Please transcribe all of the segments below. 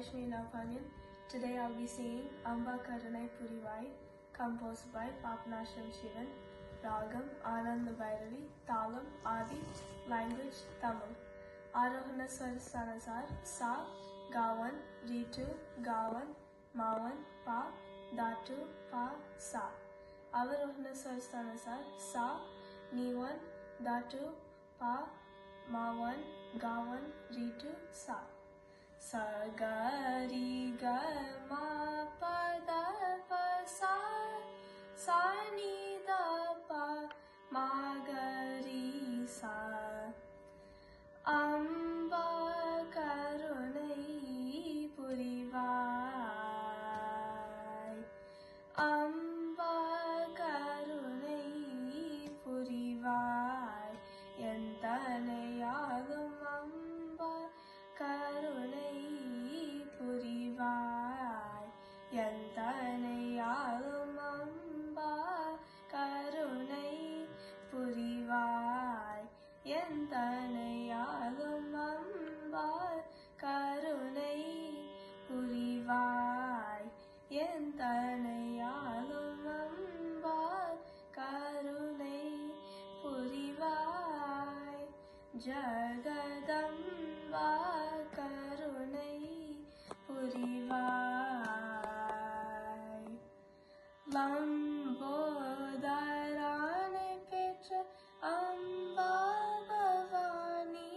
Vaishnavi Napanyan. Today I'll be singing Amba Karunai Purivai, composed by Papanashram Shivan. Ragam Ananda Bhairavi, Talam Adi, language Tamil. Arohana Swarasthanasar, Sa, Gavan, Ritu, Gavan, Mavan, Pa, Datu, Pa, Sa. Avarohana Swarasthanasar, Sa, Nivan, Datu, Pa, Mavan, Gavan, Ritu, Sa. Sa, Ga, Ri, Ga, Ma, Pa, Da, Pa, Sa. Sa, Ni, Da, Pa, Ma, Ga, Ri, Sa. Amba Karunai Purivai. Amba Karunai Purivai. Yantanayagam Amba Karunai Purivai. Yantanayagam Amba Karunai Purivai. Yantanayagam Amba Karunai Purivai. Yantanayagam Amba Karunai Purivai. Jagadamba Karunai Purivai. Lambodharane Petra Amba Bhavani.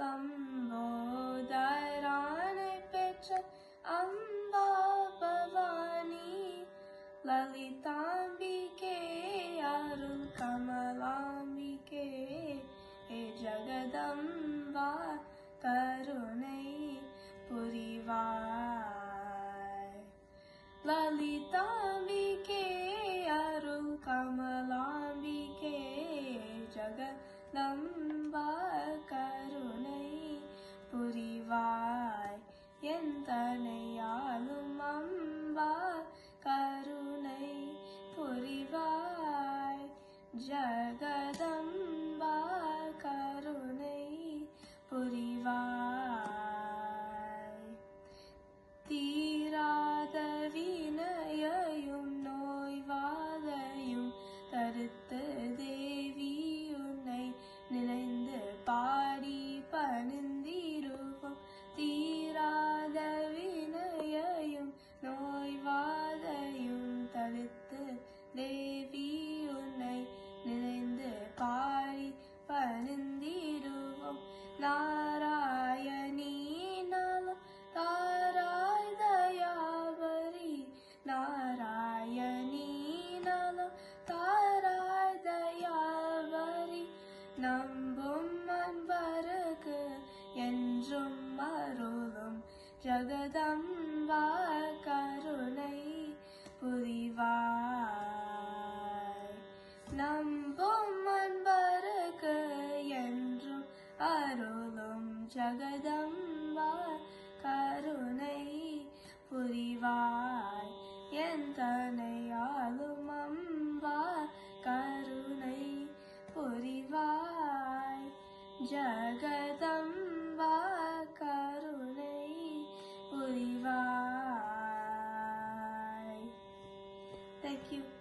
Lambodharane Petra Amba Bhavani. Lalitambike Arul Kamalambike. He Jagadamba Karunai Purivai. Lalitambike Arul Kamalambike. Jagadamba Karunai Purivai. Yantanayagam Amba Karunai Purivai. Jagadamba Karunai Purivai. தீராத வினையையும் நோய்வாதையும் தடுத்த தேவி உன்னை நினைந்து பாடி பணிந்திருக்கும். தீராத வினையையும் நோய்வாதையும் தடுத்து தேவி உன்னை நினைந்து பாடி பணிந்திருக்கும். நாராயணி நலம் தாராய் தயாபரி. நாராயணி நலம் தாராய் தயாபரி. நம்பும் அன்பருக்கு என்றும் அருளும் ஜகதம்பா கருணை புரிவாய். நம்பும் அன்பருக்கு என்றும் அருளும் ஜகதம்பா கருணை புரிவாய். எந்தனையாலும் அம்பா கருணை புரிவாய். ஜகதம்பா கருணை புரிவாய். Thank you.